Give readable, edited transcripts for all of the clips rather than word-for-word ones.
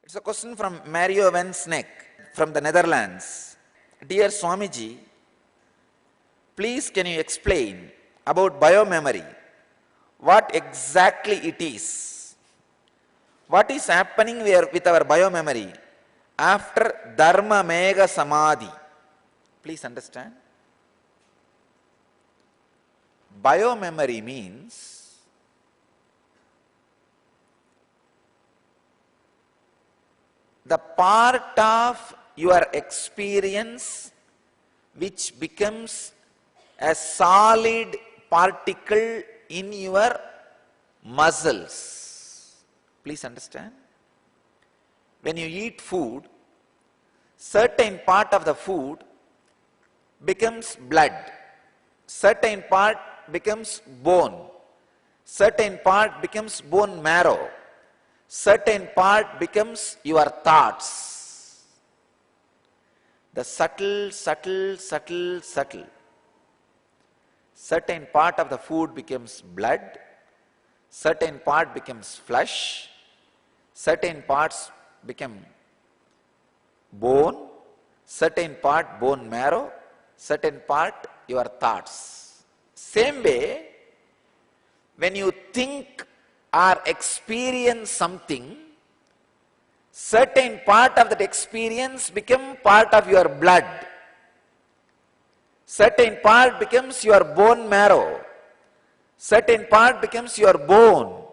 It's a question from Mario van Sneck from the Netherlands. Dear Swamiji, please can you explain about biomemory? What exactly it is? What is happening with our biomemory after Dharma Mega Samadhi? Please understand. Biomemory means the part of your experience which becomes a solid particle in your muscles. Please understand. When you eat food, certain part of the food becomes blood, certain part becomes bone, certain part becomes bone marrow, certain part becomes your thoughts. The subtle. Certain part of the food becomes blood, certain part becomes flesh, certain parts become bone, certain part bone marrow, certain part your thoughts. Same way, when you think or experience something, certain part of that experience become part of your blood. Certain part becomes your bone marrow. Certain part becomes your bone.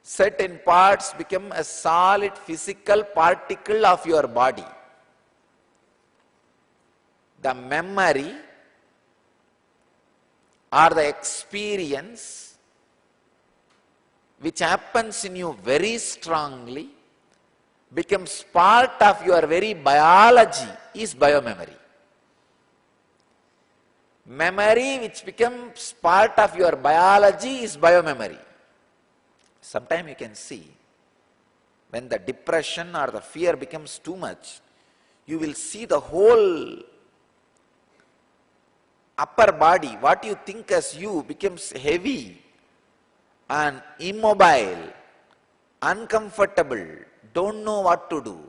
Certain parts become a solid physical particle of your body. The memory or the experience which happens in you very strongly becomes part of your very biology is biomemory. Memory which becomes part of your biology is biomemory. Sometimes you can see when the depression or the fear becomes too much, you will see the whole upper body, what you think as you, becomes heavy and immobile, uncomfortable, don't know what to do.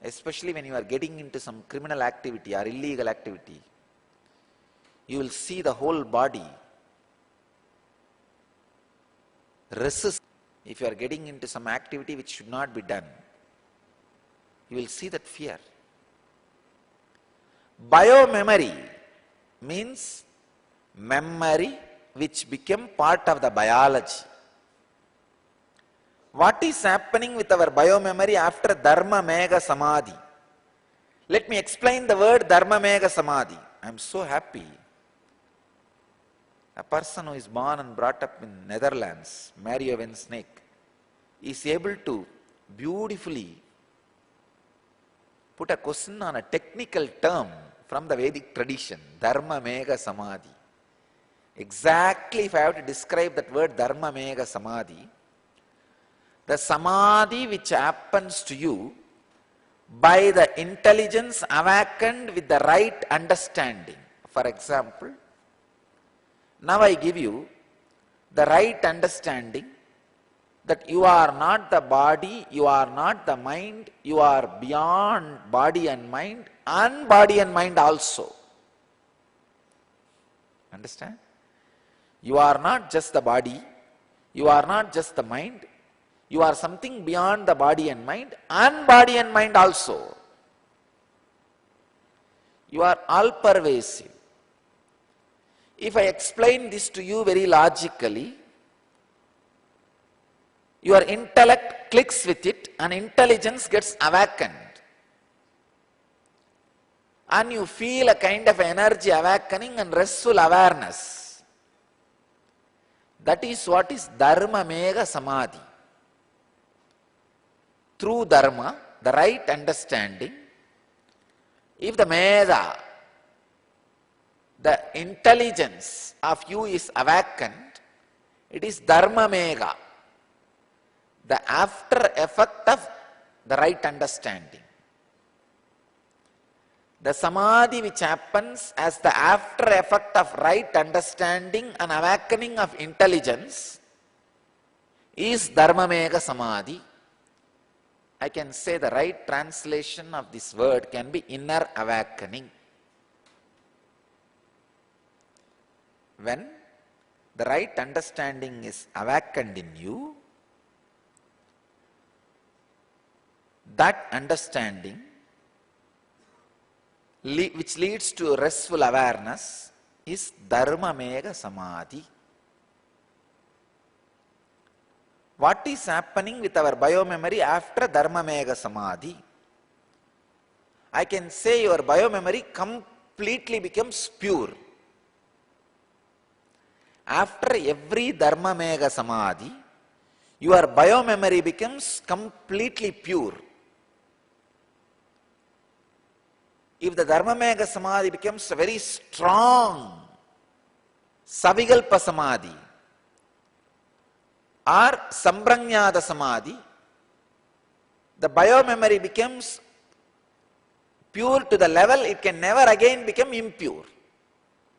Especially when you are getting into some criminal activity or illegal activity, you will see the whole body resist. If you are getting into some activity which should not be done, you will see that fear. Biomemory means memory which became part of the biology. What is happening with our biomemory after Dharma Mega Samadhi? Let me explain the word Dharma Mega Samadhi. I am so happy. A person who is born and brought up in Netherlands, Mario van Sneck, is able to beautifully put a question on a technical term from the Vedic tradition, Dharma Mega Samadhi. Exactly if I have to describe that word Dharma Mega Samadhi, the samadhi which happens to you by the intelligence awakened with the right understanding. For example, now I give you the right understanding that you are not the body, you are not the mind, you are beyond body and mind also. Understand? You are not just the body, you are not just the mind, you are something beyond the body and mind also. You are all pervasive. If I explain this to you very logically, your intellect clicks with it and intelligence gets awakened. And you feel a kind of energy awakening and restful awareness. That is what is Dharma Mega Samadhi. Through Dharma, the right understanding, if the Meda, the intelligence of you is awakened, it is Dharma Mega, the after effect of the right understanding. The Samadhi which happens as the after effect of right understanding and awakening of intelligence is Dharmamega Samadhi. I can say the right translation of this word can be inner awakening. When the right understanding is awakened in you, that understanding which leads to restful awareness is Dharmamega Samadhi. What is happening with our biomemory after Dharmamega Samadhi? I can say your biomemory completely becomes pure. After every Dharmamega Samadhi, your biomemory becomes completely pure. If the Dharmamega Samadhi becomes a very strong Savikalpa Samadhi or Samprajñāta Samadhi, the biomemory becomes pure to the level it can never again become impure.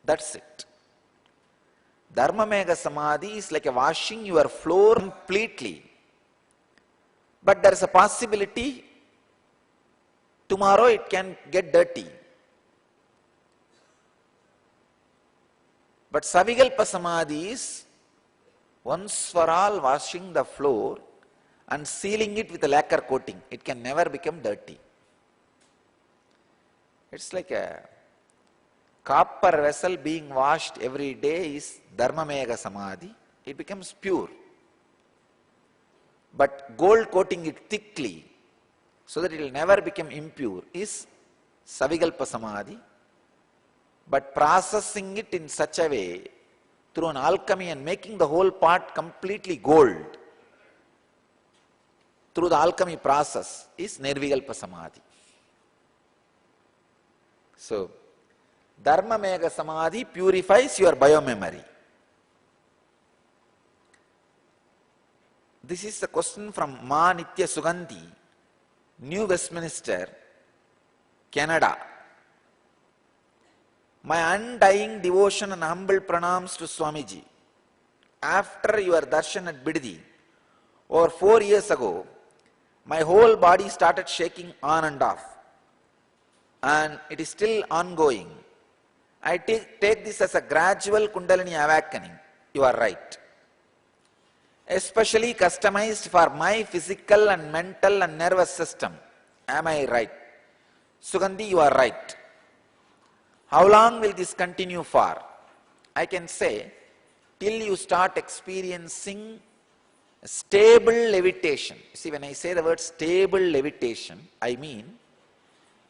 That's it. Dharmamega Samadhi is like a washing your floor completely. But there is a possibility tomorrow it can get dirty. But Savikalpa Samadhi is once for all washing the floor and sealing it with a lacquer coating. It can never become dirty. It's like a copper vessel being washed every day is Dharmamega Samadhi. It becomes pure. But gold coating it thickly so that it will never become impure is Savikalpa Samadhi. But processing it in such a way through an alchemy and making the whole part completely gold through the alchemy process is Nirvikalpa Samadhi. So, Dharmamega Samadhi purifies your biomemory. This is a question from Ma Nitya Sugandhi, New Westminster, Canada. My undying devotion and humble pranams to Swamiji. After your darshan at Bidadi, over 4 years ago, my whole body started shaking on and off. And it is still ongoing. I take this as a gradual Kundalini awakening. You are right. Especially customized for my physical and mental and nervous system. Am I right? Sugandhi, you are right. How long will this continue for? I can say, till you start experiencing stable levitation. See, when I say the word stable levitation, I mean,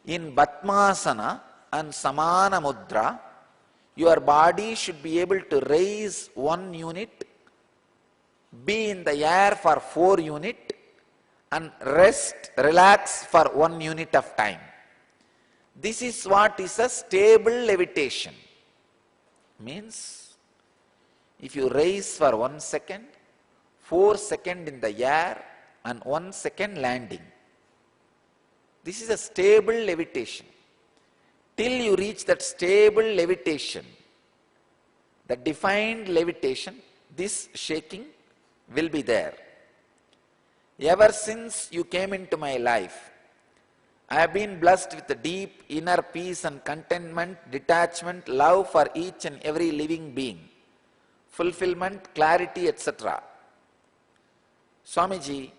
in Batmasana and Samana Mudra, your body should be able to raise 1 unit, be in the air for 4 units, and rest, relax for 1 unit of time. This is what is a stable levitation. Means, if you raise for 1 second, 4 seconds in the air, and 1 second landing. This is a stable levitation. Till you reach that stable levitation, the defined levitation, this shaking will be there. Ever since you came into my life, I have been blessed with a deep inner peace and contentment, detachment, love for each and every living being, fulfillment, clarity, etc. Swamiji,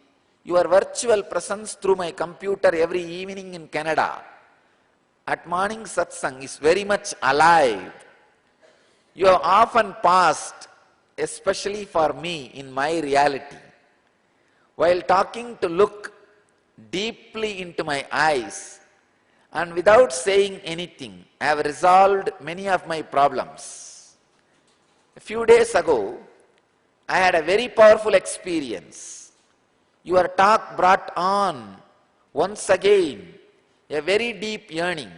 your virtual presence through my computer every evening in Canada at morning satsang is very much alive. You have often passed, especially for me in my reality, while talking to look deeply into my eyes, and without saying anything, I have resolved many of my problems. A few days ago, I had a very powerful experience. Your talk brought on, once again, a very deep yearning,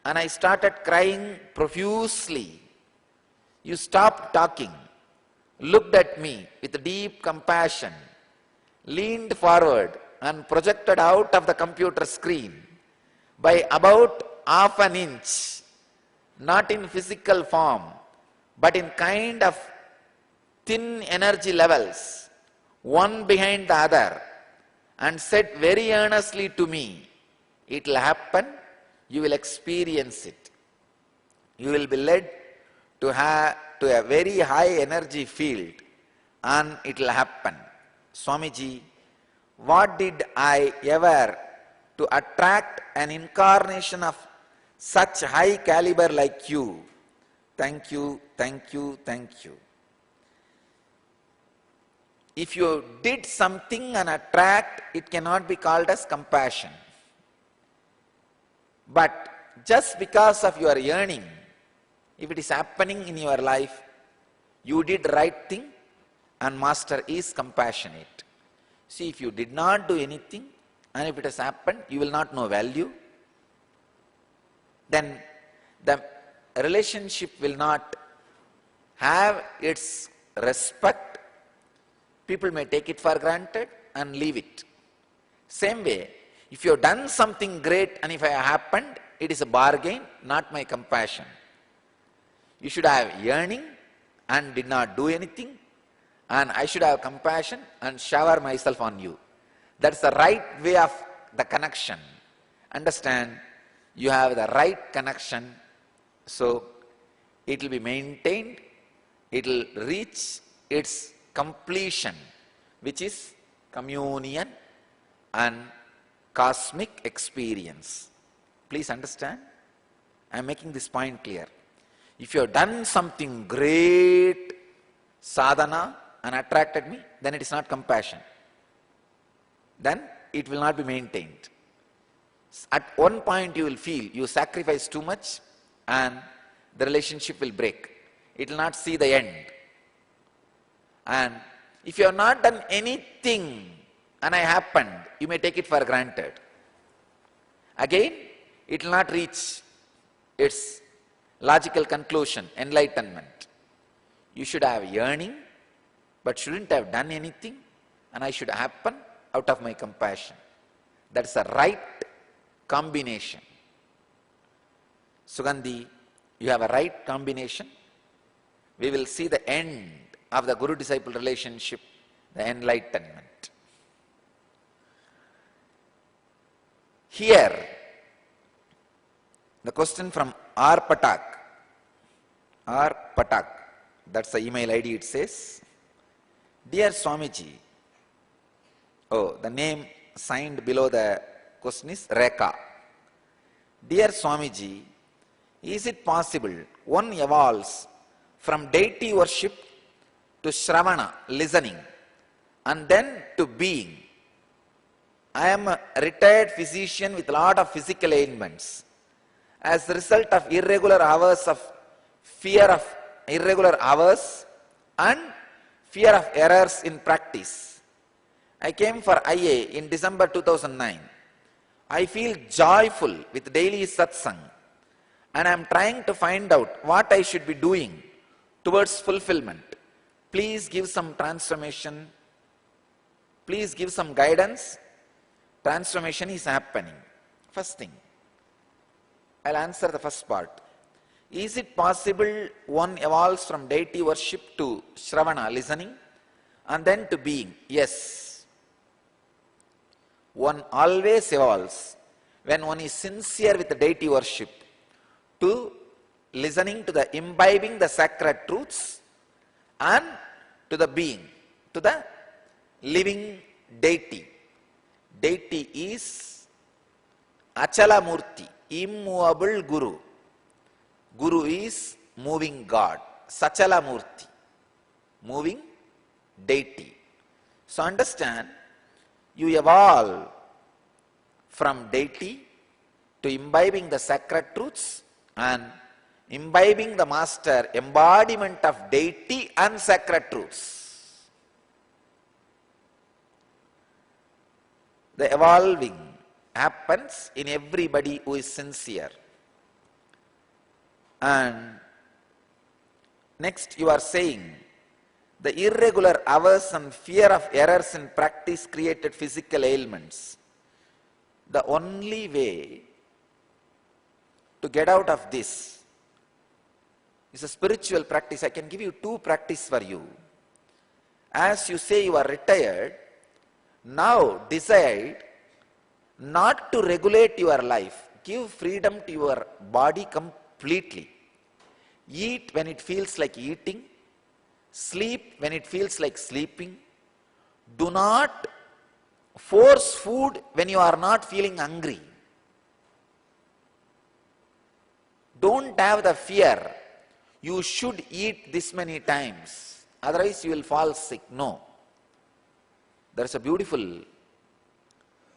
and I started crying profusely. You stopped talking, looked at me with deep compassion, leaned forward, and projected out of the computer screen by about half an inch, not in physical form, but in kind of thin energy levels, one behind the other, and said very earnestly to me, it will happen, you will experience it. You will be led to a very high energy field, and it will happen. Swamiji, what did I ever to attract an incarnation of such high caliber like you? Thank you, thank you, thank you. If you did something and attract, it cannot be called as compassion. But just because of your yearning, if it is happening in your life, you did right thing, and Master is compassionate. See, if you did not do anything, and if it has happened, you will not know value, then the relationship will not have its respect. People may take it for granted and leave it. Same way, if you have done something great and if it happened, it is a bargain, not my compassion. You should have yearning and did not do anything, and I should have compassion and shower myself on you. That's the right way of the connection. Understand, you have the right connection, so it will be maintained, it will reach its completion, which is communion and cosmic experience. Please understand, I am making this point clear. If you have done something great sadhana and attracted me, then it is not compassion. Then it will not be maintained. At one point you will feel you sacrifice too much and the relationship will break. It will not see the end. And if you have not done anything and it happened, you may take it for granted. Again, it will not reach its logical conclusion, enlightenment. You should have yearning, but shouldn't have done anything, and I should happen out of my compassion. That's the right combination. Sugandhi, you have a right combination. We will see the end of the Guru-disciple relationship, the enlightenment. Here, the question from R. Patak. R. Patak, that's the email ID it says. Dear Swamiji, the name signed below the question is Rekha. Dear Swamiji, is it possible one evolves from deity worship to Shravana, listening, and then to being? I am a retired physician with a lot of physical ailments. As a result of irregular hours and fear of errors in practice, I came for IA in December 2009. I feel joyful with daily satsang, and I am trying to find out what I should be doing towards fulfillment. Please give some transformation. Please give some guidance. Transformation is happening. First thing, I'll answer the first part. Is it possible one evolves from deity worship to Shravana, listening, and then to being? Yes. One always evolves when one is sincere with the deity worship to listening to the imbibing the sacred truths and to the being, to the living deity. Deity is Achala Murti, immovable Guru. Guru is moving God, Sachala Murti, moving deity. So understand, you evolve from deity to imbibing the sacred truths and imbibing the master embodiment of deity and sacred truths. The evolving happens in everybody who is sincere. And next you are saying, the irregular hours and fear of errors in practice created physical ailments. The only way to get out of this is a spiritual practice. I can give you two practices for you. As you say you are retired, now decide not to regulate your life. Give freedom to your body completely. Eat when it feels like eating. Sleep when it feels like sleeping. Do not force food when you are not feeling hungry. Don't have the fear, you should eat this many times, otherwise you will fall sick. No. There is a beautiful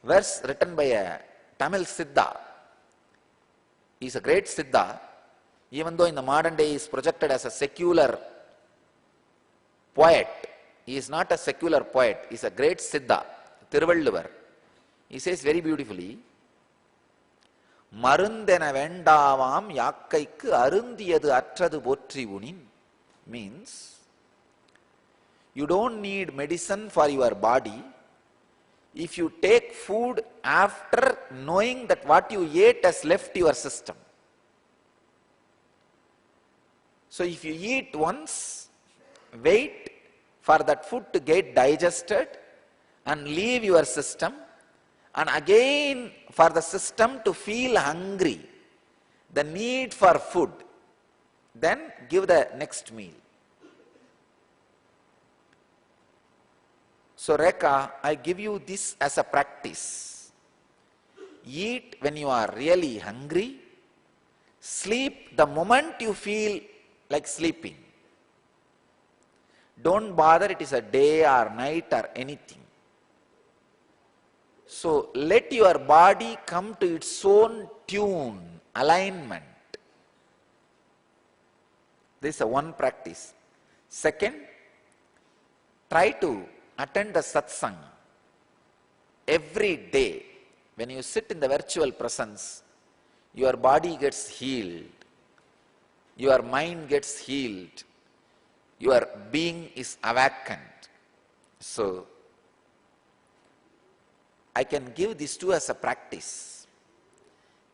verse written by a Tamil Siddha. He is a great Siddha, even though in the modern day he is projected as a secular poet. He is not a secular poet, he is a great Siddha, Thiruvalluvar. He says very beautifully, மருந்தென வேண்டாவாம் யாக்கைக்கு அருந்தியது அற்றது போற்றி உனின். Means, you don't need medicine for your body if you take food after knowing that what you ate has left your system. So if you eat once, wait for that food to get digested and leave your system, and again for the system to feel hungry, the need for food, then give the next meal. So Rekha, I give you this as a practice. Eat when you are really hungry. Sleep the moment you feel like sleeping. Don't bother it is a day or night or anything. So let your body come to its own tune, alignment. This is a one practice. Second, try to attend the satsang every day. When you sit in the virtual presence, your body gets healed, your mind gets healed, your being is awakened. So I can give these two as a practice.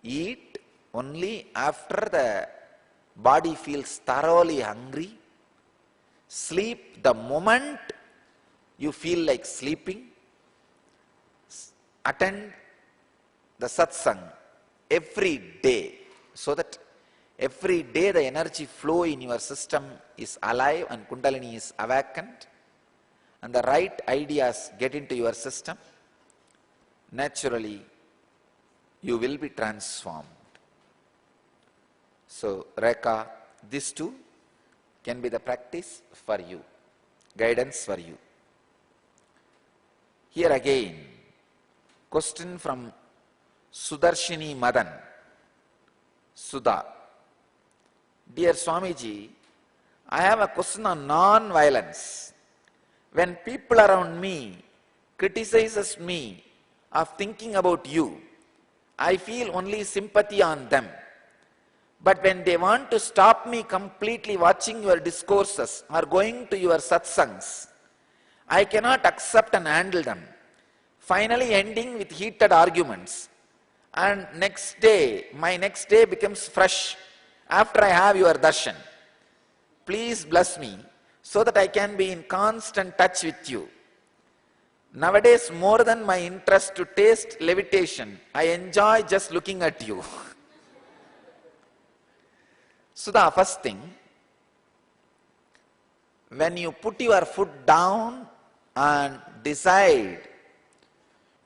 Eat only after the body feels thoroughly hungry. Sleep the moment you feel like sleeping. Attend the satsang every day, so that every day the energy flow in your system is alive and Kundalini is awakened and the right ideas get into your system. Naturally, you will be transformed. So, Rekha, these two can be the practice for you, guidance for you. Here again, question from Sudarshini Madan, Sudha. Dear Swamiji, I have a question on non-violence. When people around me criticizes me of thinking about you, I feel only sympathy on them. But when they want to stop me completely watching your discourses or going to your satsangs, I cannot accept and handle them, finally ending with heated arguments. And my next day becomes fresh after I have your darshan. Please bless me so that I can be in constant touch with you. Nowadays, more than my interest to taste levitation, I enjoy just looking at you. So the first thing, when you put your foot down and decide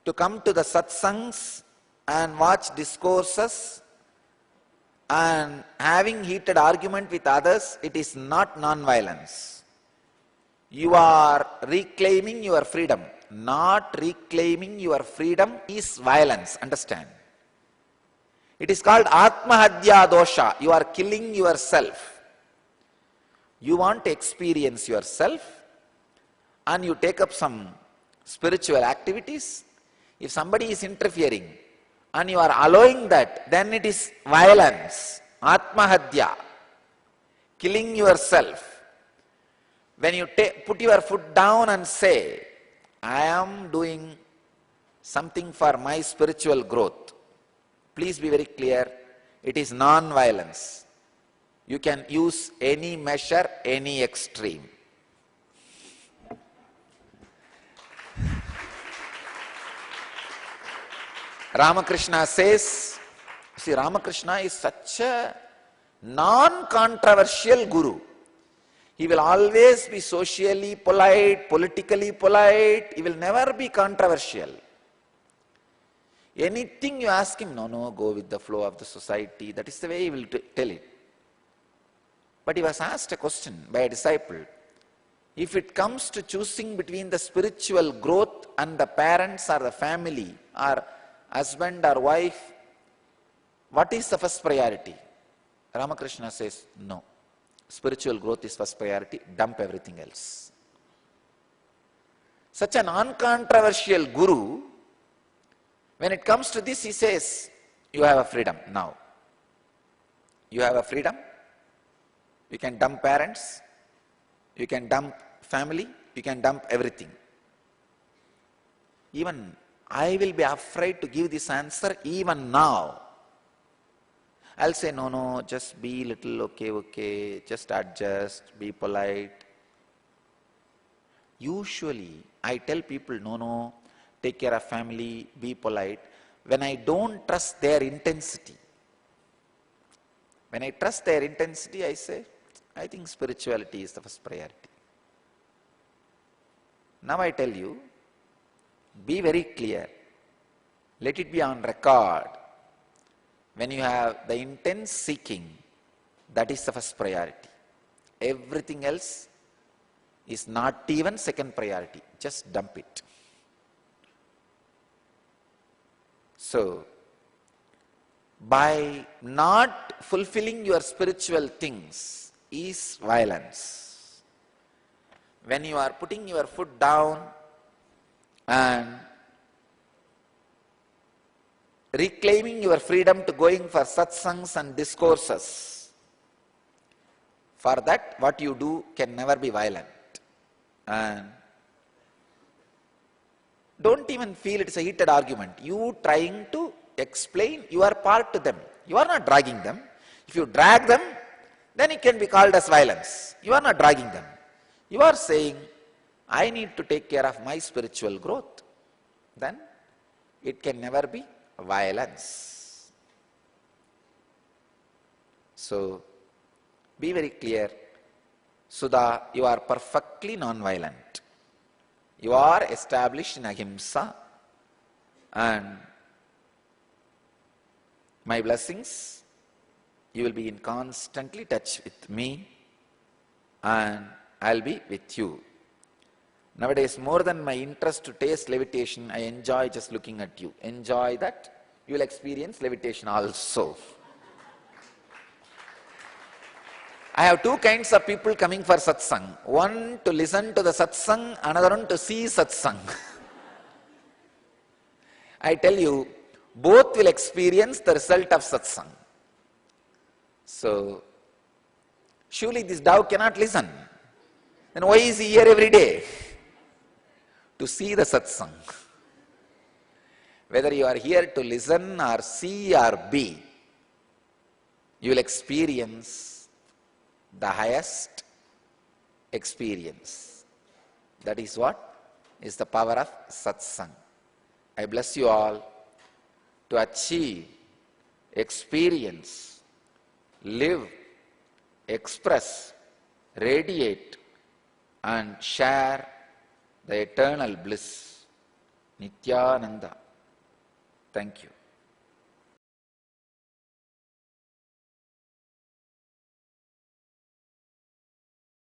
to come to the satsangs and watch discourses and having heated argument with others, it is not non-violence. You are reclaiming your freedom. Not reclaiming your freedom is violence, understand. It is called Atmahadya dosha. You are killing yourself. You want to experience yourself and you take up some spiritual activities. If somebody is interfering and you are allowing that, then it is violence, Atmahadya, killing yourself. When you put your foot down and say, I am doing something for my spiritual growth, please be very clear, it is non-violence. You can use any measure, any extreme. Ramakrishna says, see, Ramakrishna is such a non-controversial guru. He will always be socially polite, politically polite. He will never be controversial. Anything you ask him, no, go with the flow of the society. That is the way he will tell it. But he was asked a question by a disciple. If it comes to choosing between the spiritual growth and the parents or the family or husband or wife, what is the first priority? Ramakrishna says, no. Spiritual growth is first priority, dump everything else. Such a non-controversial guru, when it comes to this, he says, you have a freedom now. You have a freedom. You can dump parents, you can dump family, you can dump everything. Even I will be afraid to give this answer even now. I'll say, no, just be little okay, just adjust, be polite. Usually, I tell people, no, take care of family, be polite, when I don't trust their intensity. When I trust their intensity, I say, I think spirituality is the first priority. Now I tell you, be very clear. Let it be on record. When you have the intense seeking, that is the first priority. Everything else is not even second priority. Just dump it. So, by not fulfilling your spiritual things is violence. When you are putting your foot down and reclaiming your freedom to going for satsangs and discourses, for that what you do can never be violent. And don't even feel it's a heated argument. You trying to explain your part to them. You are not dragging them. If you drag them, then it can be called as violence. You are not dragging them. You are saying, I need to take care of my spiritual growth. Then it can never be violence. So, be very clear. Sudha, you are perfectly non-violent. You are established in ahimsa, and my blessings, you will be in constantly touch with me, and I'll be with you. Nowadays, more than my interest to taste levitation, I enjoy just looking at you. Enjoy that. You will experience levitation also. I have two kinds of people coming for satsang. One to listen to the satsang, another one to see satsang. I tell you, both will experience the result of satsang. So, surely this dove cannot listen. Then why is he here every day? To see the satsang. Whether you are here to listen or see or be, you will experience the highest experience. That is what is the power of satsang. I bless you all to achieve, experience, live, express, radiate, and share the eternal bliss. Nityananda. Thank you.